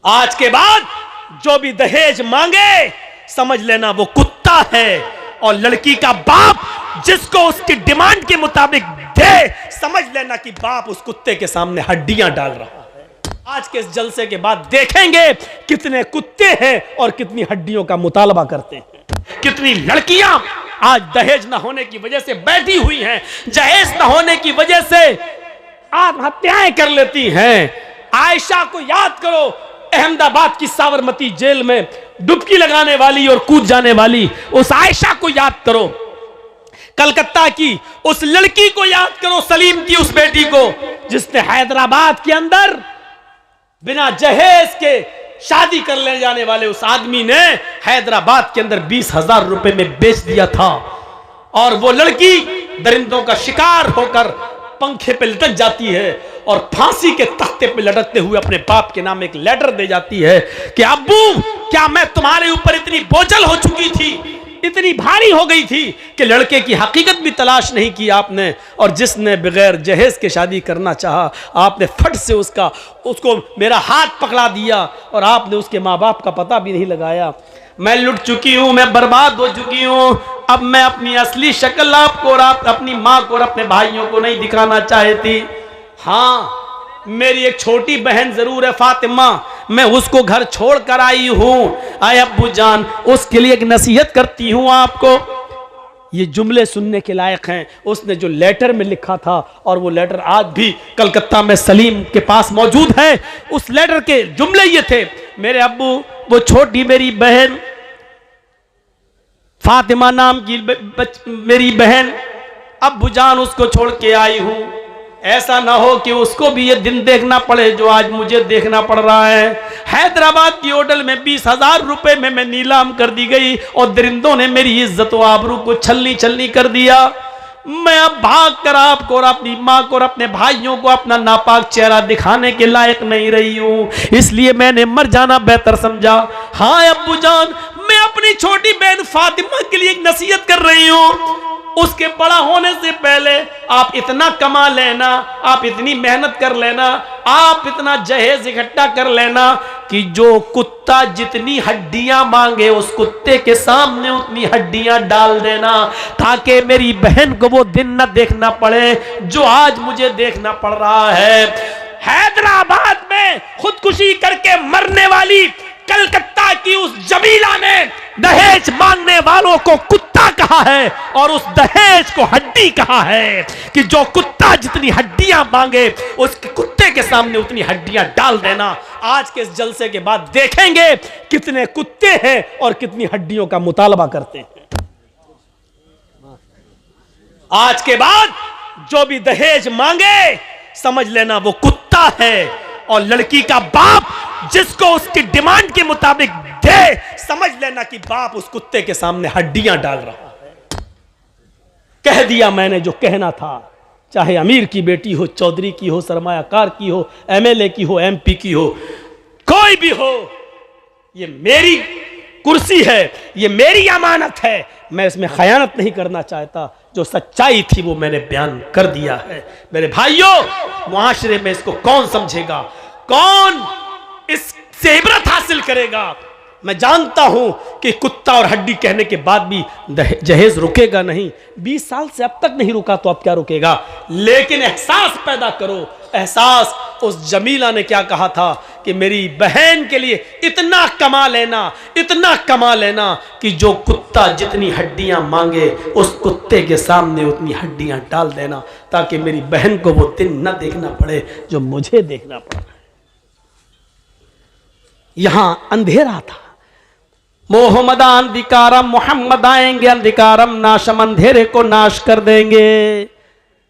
आज के बाद जो भी दहेज मांगे समझ लेना वो कुत्ता है, और लड़की का बाप जिसको उसकी डिमांड के मुताबिक दे समझ लेना कि बाप उस कुत्ते के सामने हड्डियां डाल रहा है। आज के इस जलसे के बाद देखेंगे कितने कुत्ते हैं और कितनी हड्डियों का मुतालबा करते हैं। कितनी लड़कियां आज दहेज न होने की वजह से बैठी हुई हैं, जहेज न होने की वजह से आत्महत्याएं कर लेती हैं। आयशा को याद करो, अहमदाबाद की साबरमती जेल में डुबकी लगाने वाली और कूद जाने वाली उस आयशा को याद करो। कलकत्ता की उस लड़की को याद करो, सलीम की उस बेटी को जिसने हैदराबाद के अंदर बिना जहेज के शादी कर ले जाने वाले उस आदमी ने हैदराबाद के अंदर 20,000 रुपए में बेच दिया था। और वो लड़की दरिंदों का शिकार होकर पंखे पे लटक जाती है और फांसी के तख्ते पे लटकते हुए अपने बाप के नाम एक लेटर दे जाती है कि अब्बू, क्या मैं तुम्हारे ऊपर इतनी बोझल हो चुकी थी, इतनी भारी हो गई थी कि लड़के की हकीकत भी तलाश नहीं की आपने, और जिसने बगैर जहेज के शादी करना चाहा आपने फट से उसको मेरा हाथ पकड़ा दिया और आपने उसके माँ बाप का पता भी नहीं लगाया। मैं लुट चुकी हूं, मैं बर्बाद हो चुकी हूं। अब मैं अपनी असली शक्ल आपको और आप अपनी माँ को और अपने भाइयों को नहीं दिखाना चाहती। हाँ, मेरी एक छोटी बहन जरूर है फातिमा, मैं उसको घर छोड़ कर आई हूं। आए अब्बू जान, उसके लिए एक नसीहत करती हूं आपको। ये जुमले सुनने के लायक हैं। उसने जो लेटर में लिखा था, और वो लेटर आज भी कलकत्ता में सलीम के पास मौजूद है। उस लेटर के जुमले ये थे, मेरे अब्बू, वो छोटी मेरी बहन फातिमा नाम की मेरी बहन, अब्बू जान उसको छोड़ के आई हूं। ऐसा ना हो कि उसको भी ये दिन देखना पड़े जो आज मुझे देखना पड़ रहा है। हैदराबाद की होटल में 20,000 रुपए में मैं नीलाम कर दी गई और दरिंदों ने मेरी इज्जत व आबरू को छलनी छलनी कर दिया। मैं अब भाग कर आपको और अपनी माँ को और अपने भाइयों को अपना नापाक चेहरा दिखाने के लायक नहीं रही हूँ, इसलिए मैंने मर जाना बेहतर समझा। हाँ अब्बू जान, मैं अपनी छोटी बहन फातिमा के लिए एक नसीहत कर रही हूँ। उसके बड़ा होने से पहले आप इतना कमा लेना, आप इतनी मेहनत कर लेना, आप इतना जहेज इकट्ठा कर लेना कि जो कुत्ता जितनी हड्डियां मांगे उस कुत्ते के सामने उतनी हड्डियां डाल देना, ताकि मेरी बहन को वो दिन न देखना पड़े जो आज मुझे देखना पड़ रहा है। हैदराबाद में खुदकुशी करके मरने वाली कलकत्ता की उस जमीला ने दहेज मांगने वालों को कुत्ता कहा है और उस दहेज को हड्डी कहा है कि जो कुत्ता जितनी हड्डियां मांगे उसके कुत्ते के सामने उतनी हड्डियां डाल देना। आज के इस जलसे के बाद देखेंगे कितने कुत्ते हैं और कितनी हड्डियों का मुतालबा करते हैं। आज के बाद जो भी दहेज मांगे समझ लेना वो कुत्ता है, और लड़की का बाप जिसको उसकी डिमांड के मुताबिक दे समझ लेना कि बाप उस कुत्ते के सामने हड्डियां डाल रहा है। कह दिया मैंने जो कहना था, चाहे अमीर की बेटी हो, चौधरी की हो, सरमायाकार की हो, एमएलए की हो, एमपी की हो, कोई भी हो, ये मेरी कुर्सी है, ये मेरी अमानत है, मैं इसमें खयानत नहीं करना चाहता। जो सच्चाई थी वो मैंने बयान कर दिया है। मेरे भाइयों, मुआशरे में इसको कौन समझेगा, कौन इससे इबरत हासिल करेगा? मैं जानता हूं कि कुत्ता और हड्डी कहने के बाद भी जहेज रुकेगा नहीं। 20 साल से अब तक नहीं रुका तो अब क्या रुकेगा? लेकिन एहसास पैदा करो। एहसास उस जमीला ने क्या कहा था कि मेरी बहन के लिए इतना कमा लेना, इतना कमा लेना कि जो कुत्ता जितनी हड्डियां मांगे उस कुत्ते के सामने उतनी हड्डियां डाल देना, ताकि मेरी बहन को वो दिन न देखना पड़े जो मुझे देखना पड़ा। यहां अंधेरा था। मोहम्मद अंधिकारम, मोहम्मद आएंगे अंधिकारम नाशम, अंधेरे को नाश कर देंगे।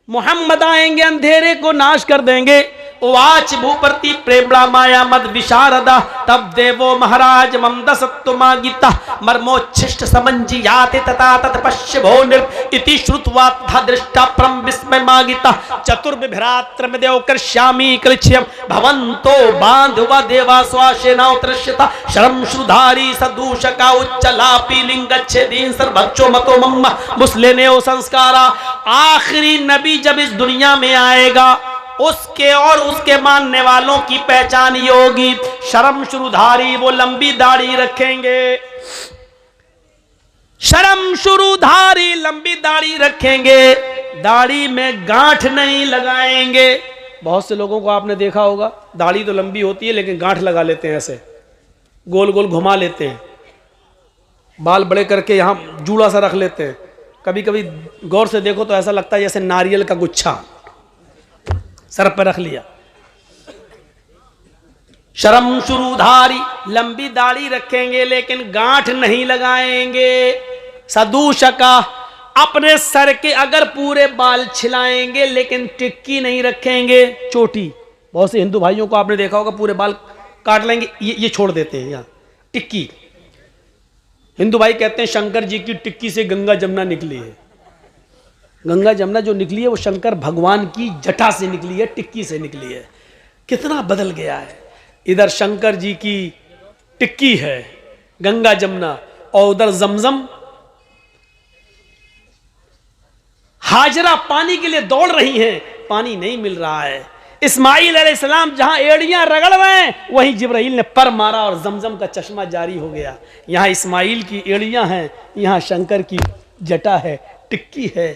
मोहम्मद आएंगे अंधेरे को नाश कर देंगे। वाच भूप्रति प्रेमड़ा माया मद विशारदा, तब देवो महाराज ममद सत्तुमा गीता मर्मोच्छिष्ट समंजियाते तथा तत्पश्य भो नृप इति श्रुत्वा तथा दृष्टा परम विस्मय मागिता चतुर्विभ्रात्र में देव कर्ष्यामि कलक्ष्यम भवन्तो बांधवा देवा स्वाशेना उत्रश्यता शरम श्रुधारी सदूषका उच्चलापी लिंगच्छेदीन सर्वक्षो मतो मम्मा मुस्लिनेओ संस्कारा। आखिरी नबी जब इस दुनिया में आएगा उसके और उसके मानने वालों की पहचान ये होगी, शर्म शुरूधारी, वो लंबी दाढ़ी रखेंगे। शर्म शुरूधारी, लंबी दाढ़ी रखेंगे, दाढ़ी में गांठ नहीं लगाएंगे। बहुत से लोगों को आपने देखा होगा, दाढ़ी तो लंबी होती है लेकिन गांठ लगा लेते हैं, ऐसे गोल गोल घुमा लेते हैं, बाल बड़े करके यहां जूड़ा सा रख लेते हैं। कभी कभी गौर से देखो तो ऐसा लगता है जैसे नारियल का गुच्छा सर पर रख लिया। शर्म शुरूधारी, लंबी दाढ़ी रखेंगे लेकिन गांठ नहीं लगाएंगे। सदूशका, अपने सर के अगर पूरे बाल छिलाएंगे लेकिन टिक्की नहीं रखेंगे, चोटी। बहुत से हिंदू भाइयों को आपने देखा होगा पूरे बाल काट लेंगे, ये छोड़ देते हैं यहां टिक्की। हिंदू भाई कहते हैं शंकर जी की टिक्की से गंगा जमुना निकली है। गंगा जमुना जो निकली है वो शंकर भगवान की जटा से निकली है, टिक्की से निकली है। कितना बदल गया है। इधर शंकर जी की टिक्की है गंगा जमुना, और उधर जमजम। हाजरा पानी के लिए दौड़ रही हैं, पानी नहीं मिल रहा है। इस्माइल अलैहिस्सलाम जहां एड़ियां रगड़ रहे हैं, वहीं जिब्राइल ने पर मारा और जमजम का चश्मा जारी हो गया। यहां इस्माइल की एड़ियां हैं, यहां शंकर की जटा है, टिक्की है।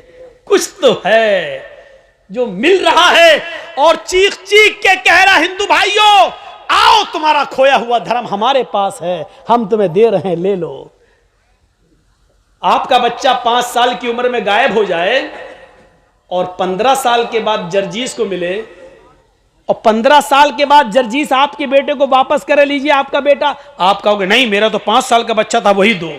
कुछ तो है जो मिल रहा है। और चीख चीख के कह रहा, हिंदू भाइयों आओ, तुम्हारा खोया हुआ धर्म हमारे पास है, हम तुम्हें दे रहे हैं, ले लो। आपका बच्चा 5 साल की उम्र में गायब हो जाए और 15 साल के बाद जर्जीस को मिले, और 15 साल के बाद जर्जीस आपके बेटे को वापस करे, लीजिए आपका बेटा, आप कहोगे नहीं मेरा तो 5 साल का बच्चा था, वही दो।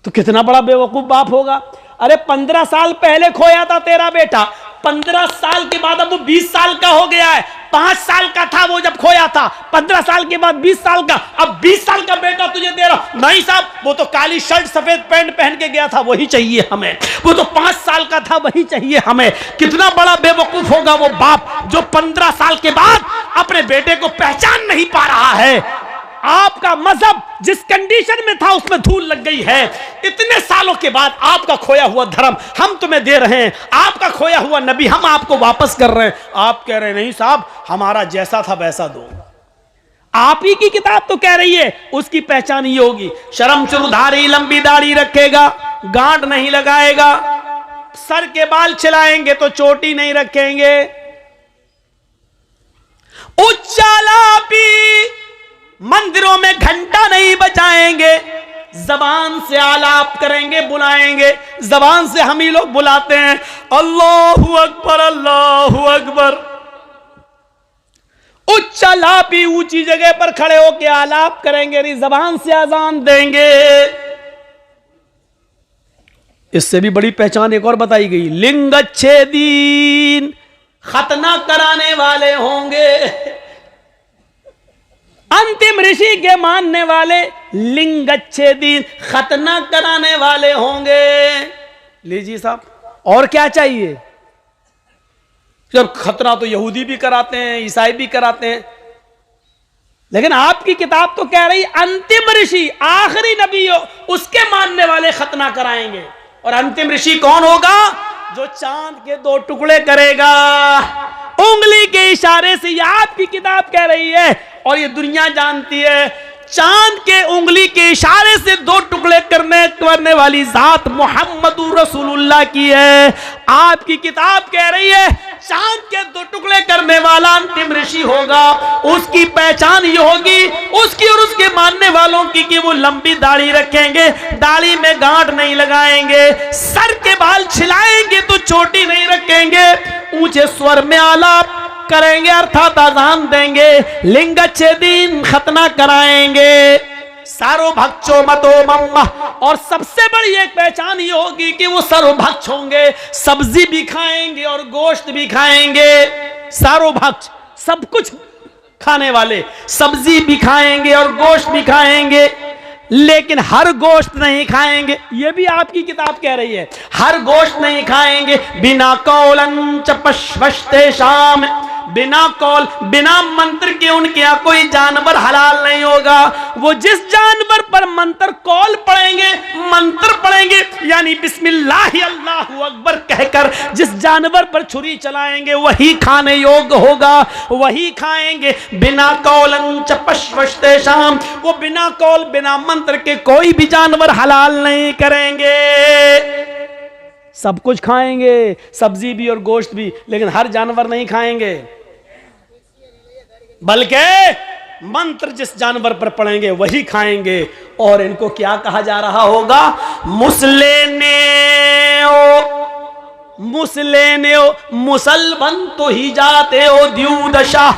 तो कितना बड़ा बेवकूफ बाप होगा। अरे 15 साल पहले खोया था तेरा बेटा, 15 साल के बाद अब वो 20 साल का हो गया है। 5 साल का था वो जब खोया था, 15 साल के बाद 20 साल का, अब 20 साल का बेटा तुझे दे रहा। नहीं साहब, वो तो काली शर्ट सफेद पैंट पहन के गया था, वही चाहिए हमें। वो तो 5 साल का था, वही चाहिए हमें। कितना बड़ा बेवकूफ होगा वो बाप जो 15 साल के बाद अपने बेटे को पहचान नहीं पा रहा है। आपका मजहब जिस कंडीशन में था उसमें धूल लग गई है। इतने सालों के बाद आपका खोया हुआ धर्म हम तुम्हें दे रहे हैं, आपका खोया हुआ नबी हम आपको वापस कर रहे हैं। आप कह रहे हैं नहीं साहब, हमारा जैसा था वैसा दो। आप ही की किताब तो कह रही है उसकी पहचान ये होगी, शर्म शुरूधारी, लंबी दाढ़ी रखेगा, गांठ नहीं लगाएगा, सर के बाल छिलाएंगे तो चोटी नहीं रखेंगे। उच्चालापी, मंदिरों में घंटा नहीं बजाएंगे, जबान से आलाप करेंगे, बुलाएंगे। जबान से हम ही लोग बुलाते हैं अल्लाहु अकबर, अल्लाहु अकबर। उच्चालापी, ऊंची जगह पर खड़े होकर आलाप करेंगे, नहीं जबान से अजान देंगे। इससे भी बड़ी पहचान एक और बताई गई, लिंगच्छेदीन, खतना कराने वाले होंगे। अंतिम ऋषि के मानने वाले लिंगच्छेदीन, खतना कराने वाले होंगे। लीजिए साहब, और क्या चाहिए। जब खतना तो यहूदी भी कराते हैं, ईसाई भी कराते हैं, लेकिन आपकी किताब तो कह रही अंतिम ऋषि, आखिरी नबी हो, उसके मानने वाले खतना कराएंगे। और अंतिम ऋषि कौन होगा? जो चांद के 2 टुकड़े करेगा उंगली के इशारे से। ये आपकी किताब कह रही है और ये दुनिया जानती है, चांद के उंगली के इशारे से 2 टुकड़े करने वाली जात मोहम्मदुर रसूलुल्लाह की है। आपकी किताब कह रही है चांद के 2 टुकड़े करने वाला अंतिम ऋषि होगा, उसकी पहचान ये होगी, उसकी और उसके मानने वालों की, कि वो लंबी दाढ़ी रखेंगे, दाढ़ी में गांठ नहीं लगाएंगे, सर के बाल छिलाएंगे तो चोटी नहीं रखेंगे, ऊंचे स्वर में आलाप करेंगे अर्थात अजान देंगे, लिंगच्छेदीन, खतना कराएंगे, सर्वभक्षो मतो मम्मा। और सबसे बड़ी एक पहचान ये होगी कि वो सर्वभक्ष होंगे, सब्जी भी खाएंगे और गोश्त भी खाएंगे। सर्वभक्ष, सब कुछ खाने वाले, सब्जी भी खाएंगे और गोश्त भी खाएंगे, लेकिन हर गोश्त नहीं खाएंगे। ये भी आपकी किताब कह रही है, हर गोश्त नहीं खाएंगे। बिना कौलन च पश्वस्ते शाम, बिना कौल बिना मंत्र के उनके यहाँ कोई जानवर हलाल नहीं होगा। वो जिस जानवर पर मंत्र कौल पढ़ेंगे, मंत्र पढ़ेंगे, यानी बिस्मिल्लाह अल्लाहु अकबर कहकर जिस जानवर पर छुरी चलाएंगे वही खाने योग्य होगा, वही खाएंगे। बिना कौलन च पश्वस्ते शाम, वो बिना कौल बिना मंत्र के कोई भी जानवर हलाल नहीं करेंगे। सब कुछ खाएंगे, सब्जी भी और गोश्त भी, लेकिन हर जानवर नहीं खाएंगे, बल्कि मंत्र जिस जानवर पर पढ़ेंगे वही खाएंगे। और इनको क्या कहा जा रहा होगा? मुसलेने मुसलमान तो ही जाते हो द्यूदशा।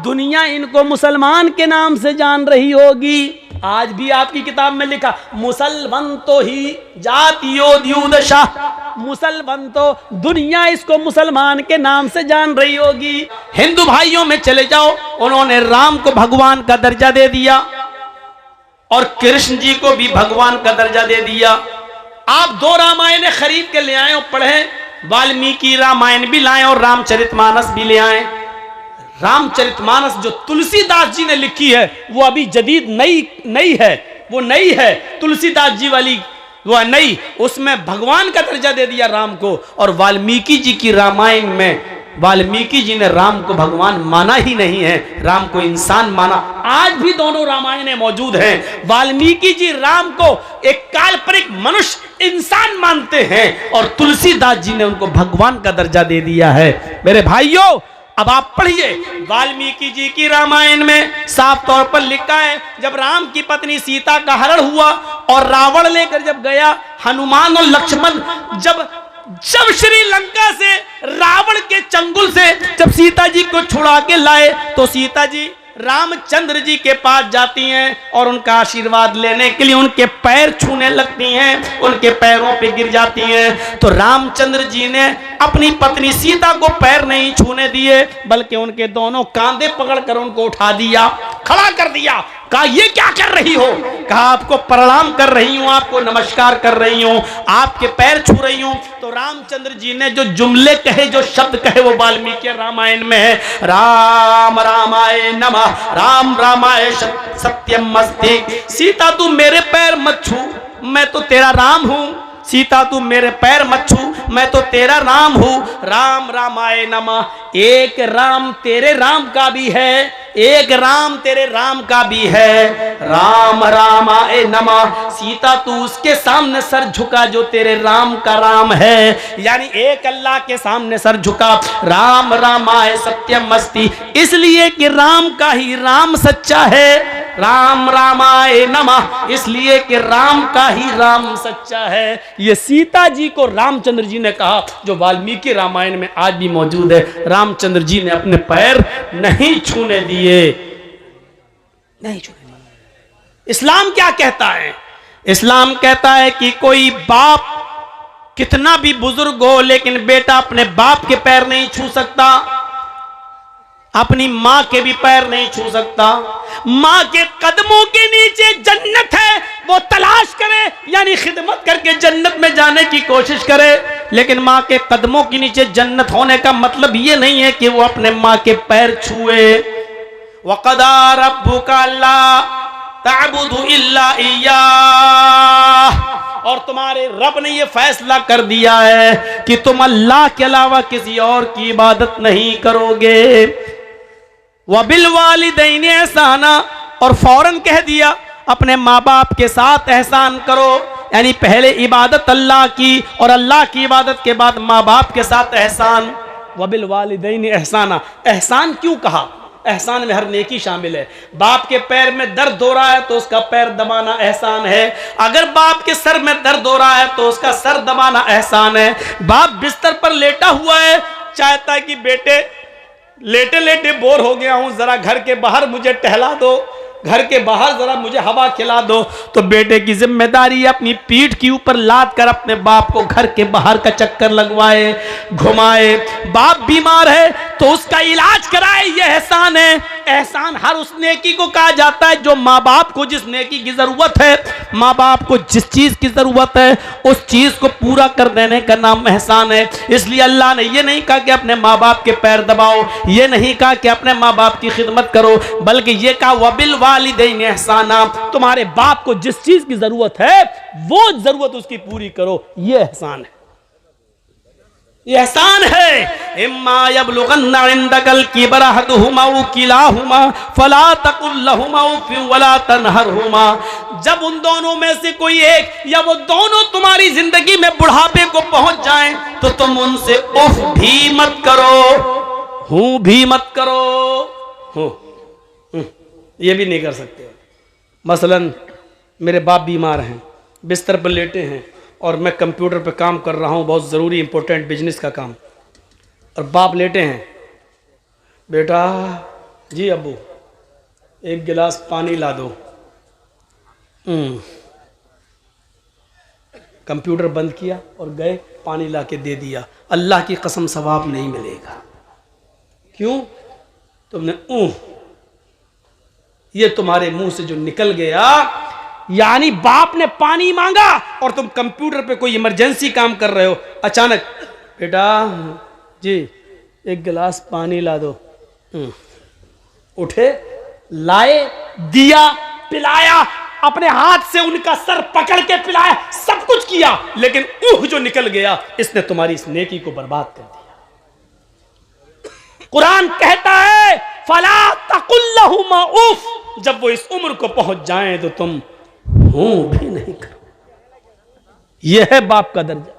दुनिया इनको मुसलमान के नाम से जान रही होगी। आज भी आपकी किताब में लिखा मुसलमान तो ही जातियो द्यूदशा, मुसलमान तो दुनिया इसको मुसलमान के नाम से जान रही होगी। हिंदू भाइयों में चले जाओ, उन्होंने राम को भगवान का दर्जा दे दिया और कृष्ण जी को भी भगवान का दर्जा दे दिया। आप 2 रामायण खरीद के ले आए और पढ़े, वाल्मीकि रामायण भी लाए और रामचरितमानस भी ले आए। रामचरितमानस जो तुलसीदास जी ने लिखी है वो अभी जदीद नई है, वो नई है तुलसीदास जी वाली, वो नई, उसमें भगवान का दर्जा दे दिया राम को। और वाल्मीकि जी की रामायण में वाल्मीकि जी ने राम को भगवान माना ही नहीं है, राम को इंसान माना। आज भी दोनों रामायणें मौजूद हैं। वाल्मीकि जी राम को एक काल्पनिक मनुष्य इंसान मानते हैं और तुलसीदास जी ने उनको भगवान का दर्जा दे दिया है। मेरे भाइयों, अब आप पढ़िए, वाल्मीकि जी की रामायण में साफ तौर पर लिखा है, जब राम की पत्नी सीता का हरण हुआ और रावण लेकर जब गया, हनुमान और लक्ष्मण जब श्रीलंका से रावण के चंगुल से जब सीता जी को छुड़ा के लाए, तो सीता जी रामचंद्र जी के पास जाती हैं और उनका आशीर्वाद लेने के लिए उनके पैर छूने लगती हैं, उनके पैरों पे गिर जाती हैं। तो रामचंद्र जी ने अपनी पत्नी सीता को पैर नहीं छूने दिए, बल्कि उनके दोनों कांधे पकड़कर उनको उठा दिया, खड़ा कर दिया। कहा ये क्या कर रही हो? कहा आपको प्रणाम कर रही हूं, आपको नमस्कार कर रही हूं, आपके पैर छू रही हूं। तो रामचंद्र जी ने जो जुमले कहे, जो शब्द कहे, वो वाल्मीकि रामायण में है, राम रामाय नमः, राम रामाय सत्यम अस्ति। सीता तू मेरे पैर मत छू, मैं तो तेरा राम हूं। सीता तू मेरे पैर मत छू, मैं तो तेरा राम हूं। राम रामाय नमः, एक राम तेरे राम का भी है, एक राम तेरे राम का भी है। राम रामाय नमः, सीता तू उसके सामने सर झुका जो तेरे राम का राम है, यानी एक अल्लाह के सामने सर झुका। राम रामाय सत्यम अस्ति, इसलिए कि राम का ही राम सच्चा है। राम रामाय नमः, इसलिए कि राम का ही राम सच्चा है। ये सीता जी को रामचंद्र जी ने कहा, जो वाल्मीकि रामायण में आज भी मौजूद है। रामचंद्र जी ने अपने पैर नहीं छूने दिए, नहीं छूने दिए। इस्लाम क्या कहता है? इस्लाम कहता है कि कोई बाप कितना भी बुजुर्ग हो, लेकिन बेटा अपने बाप के पैर नहीं छू सकता, अपनी मां के भी पैर नहीं छू सकता। मां के कदमों के नीचे जन्नत है, वो तलाश करे, यानी खिदमत करके जन्नत में जाने की कोशिश करे। लेकिन मां के कदमों के नीचे जन्नत होने का मतलब ये नहीं है कि वो अपने मां के पैर छुए। वक़दा रब्बुका अल्ला तअबुदु इल्ला इय्याह, और तुम्हारे रब ने ये फैसला कर दिया है कि तुम अल्लाह के अलावा किसी और की इबादत नहीं करोगे। वबिल वालिदैनि एहसाना, और फौरन कह दिया अपने माँ बाप के साथ एहसान करो, यानी पहले इबादत अल्लाह की और अल्लाह की इबादत के बाद माँ बाप के साथ एहसान। वबिल वालिदैनि एहसाना, एहसान क्यों कहा? एहसान में हर नेकी शामिल है। बाप के पैर में दर्द हो रहा है तो उसका पैर दबाना एहसान है। अगर बाप के सर में दर्द हो रहा है तो उसका सर दबाना एहसान है। बाप बिस्तर पर लेटा हुआ है, चाहता है कि बेटे लेटे लेटे बोर हो गया हूं, जरा घर के बाहर मुझे टहला दो, घर के बाहर जरा मुझे हवा खिला दो। तो बेटे की जिम्मेदारी अपनी पीठ के ऊपर लाद कर अपने बाप को घर के बाहर का चक्कर लगवाए, घुमाए। बाप बीमार है तो उसका इलाज कराए, यह एहसान है। एहसान हर उस नेकी को कहा जाता है जो माँ बाप को जिस नेकी की जरूरत है, माँ बाप को जिस चीज की जरूरत है उस चीज को पूरा कर देने का नाम एहसान है। इसलिए अल्लाह ने यह नहीं कहा कि अपने माँ बाप के पैर दबाओ, यह नहीं कहा कि अपने माँ बाप की खिदमत करो, बल्कि यह कहा वबिल वालिदैन एहसाना, तुम्हारे बाप को जिस चीज की जरूरत है वो जरूरत उसकी पूरी करो, यह एहसान है, ये एहसान है। इम्मा यबलुगन्ना इंदकल किबरा अहदुहुमा व किलाहुमा फला तकुल लहुमा उफ़ वला तनहरहुमा, जब उन दोनों में से कोई एक या वो दोनों तुम्हारी जिंदगी में बुढ़ापे को पहुंच जाएं तो तुम उनसे उफ भी मत करो, हूं भी मत करो, ये भी नहीं कर सकते। मसलन मेरे बाप बीमार हैं, बिस्तर पर लेटे हैं और मैं कंप्यूटर पे काम कर रहा हूँ, बहुत ज़रूरी इंपॉर्टेंट बिजनेस का काम, और बाप लेटे हैं, बेटा जी अब्बू एक गिलास पानी ला दो। कंप्यूटर बंद किया और गए पानी ला के दे दिया, अल्लाह की कसम सवाब नहीं मिलेगा। क्यों? तुमने ये तुम्हारे मुंह से जो निकल गया, यानी बाप ने पानी मांगा और तुम कंप्यूटर पे कोई इमरजेंसी काम कर रहे हो, अचानक बेटा जी एक गिलास पानी ला दो, उठे लाए दिया पिलाया, अपने हाथ से उनका सर पकड़ के पिलाया, सब कुछ किया, लेकिन जो निकल गया इसने तुम्हारी इस नेकी को बर्बाद कर दिया। कुरान कहता है फला तकुल लहुमा उफ, जब वो इस उम्र को पहुंच जाएं तो तुम भी नहीं करो। यह है बाप का दर्जा,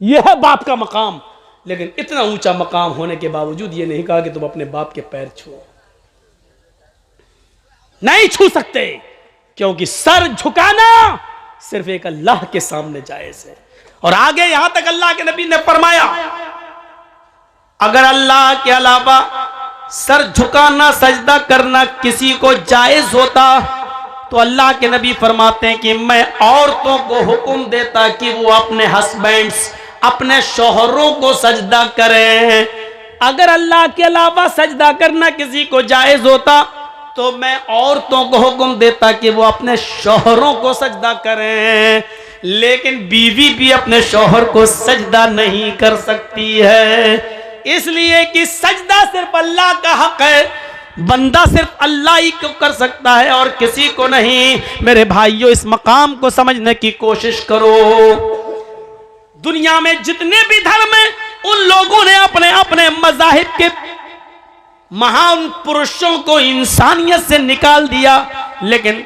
यह है बाप का मकाम। लेकिन इतना ऊंचा मकाम होने के बावजूद यह नहीं कहा कि तुम अपने बाप के पैर छुओ, नहीं छू सकते, क्योंकि सर झुकाना सिर्फ एक अल्लाह के सामने जायज है। और आगे यहां तक अल्लाह के नबी ने फरमाया, अगर अल्लाह के अलावा सर झुकाना सजदा करना किसी को जायज होता तो अल्लाह के नबी फरमाते हैं कि मैं औरतों को हुक्म देता कि वो अपने हस्बैंड्स, अपने शौहरों को सजदा करें। अगर अल्लाह के अलावा सजदा करना किसी को जायज होता तो मैं औरतों को हुक्म देता कि वो अपने शौहरों को सजदा करें, लेकिन बीवी भी अपने शौहर को सजदा नहीं कर सकती है, इसलिए कि सजदा सिर्फ अल्लाह का हक है, बंदा सिर्फ अल्लाह ही को कर सकता है और किसी को नहीं। मेरे भाइयों, इस मकाम को समझने की कोशिश करो। दुनिया में जितने भी धर्म हैं उन लोगों ने अपने अपने मज़ाहिब के महान पुरुषों को इंसानियत से निकाल दिया, लेकिन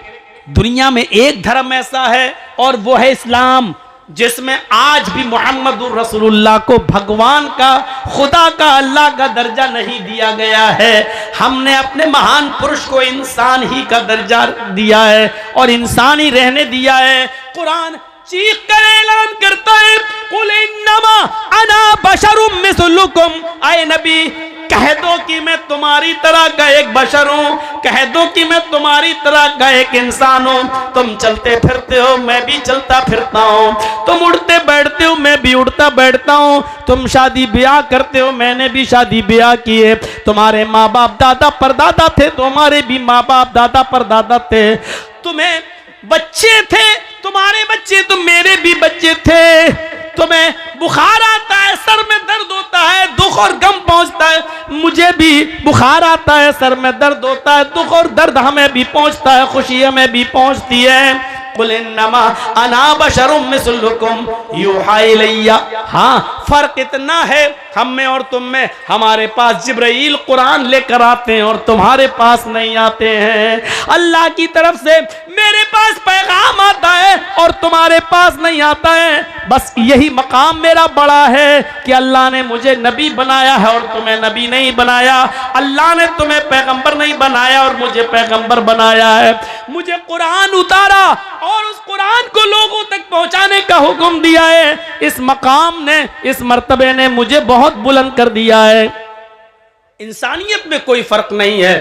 दुनिया में एक धर्म ऐसा है और वो है इस्लाम, जिसमें आज भी मोहम्मदुर रसूलुल्लाह को भगवान का, खुदा का, अल्लाह का दर्जा नहीं दिया गया है। हमने अपने महान पुरुष को इंसान ही का दर्जा दिया है और इंसान ही रहने दिया है। कुरान चीख कर ऐलान करता है, कुल इन्नमा अना बशरुम मिस्लुकुम, आए नबी कह दो कि मैं तुम्हारी तरह का एक बशर हूं, कह दो कि मैं तुम्हारी तरह का एक इंसान हूं। तुम चलते फिरते हो, मैं भी चलता फिरता हूं, तुम उड़ते बैठते हो, मैं भी उड़ता बैठता हूं, तुम शादी ब्याह करते हो, मैंने भी शादी ब्याह किए, तुम्हारे माँ बाप दादा परदादा थे, तुम्हारे भी माँ बाप दादा परदादा थे, तुम्हें बच्चे थे, तुम्हारे बच्चे तो मेरे भी बच्चे थे, तुम्हें बुखार आता है, सर में दर्द होता है, दुख और गम पहुंचता है, मुझे भी बुखार आता है, सर में दर्द होता है, दुख और दर्द हमें भी पहुंचता है, खुशी हमें भी पहुंचती है। कुल इन्नमा अना बशरुम मिस्लुकुम यूहा इलैया, हाँ फर्क इतना है हम में और तुम में, हमारे पास जिब्राइल कुरान लेकर आते हैं और तुम्हारे पास नहीं आते हैं। अल्लाह की तरफ से मेरे पास पैगाम आता है और तुम्हारे पास नहीं आता है। बस यही मकाम मेरा बड़ा है कि अल्लाह ने मुझे नबी बनाया है और तुम्हें नबी नहीं बनाया, अल्लाह ने तुम्हें पैगंबर नहीं बनाया और मुझे पैगंबर बनाया है। मुझे कुरान उतारा और उस कुरान को लोगों तक पहुंचाने का हुक्म दिया है। इस मकाम ने, इस मर्तबे ने मुझे बहुत बुलंद कर दिया है। इंसानियत में कोई फर्क नहीं है।